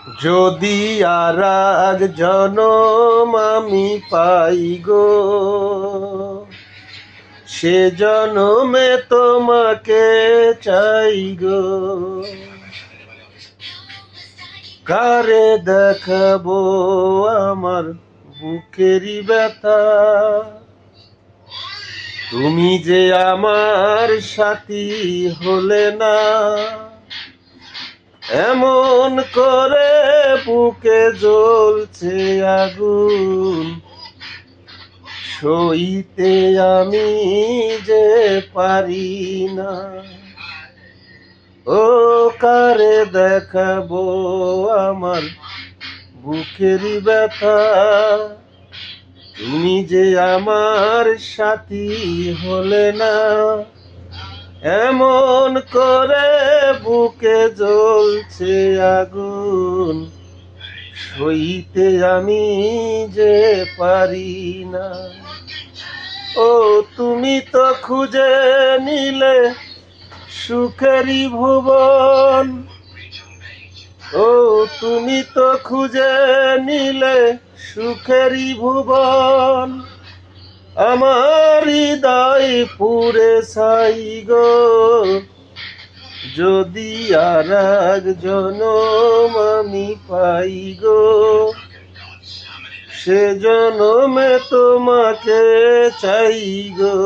যদি আর এক জনম আমি পাই গো, সে জনমে তোমাকে চাই গো। কারে দেখাবো আমার বুকেরই ব্যথা, তুমি যে আমার সাথী হলে না। এমন করে বুকে জ্বলছে আগুন, সইতে আমি যে পারি না। ও কারে দেখাবো আমার বুকেরই ব্যথা, তুমি যে আমার সাথী হলে না। এমন করে বুকে জ্বলছে আগুন, সইতে আমি যে পারি না। ও তুমি তো খুঁজে নিলে সুখেরই ভুবন, ও তুমি তো খুঁজে নিলে সুখেরই ভুবন। আমার হৃদয় পুরে ছাই গো, যদি আর এক জনম আমি পাই গো, সে জনমে তোমাকে চাই গো।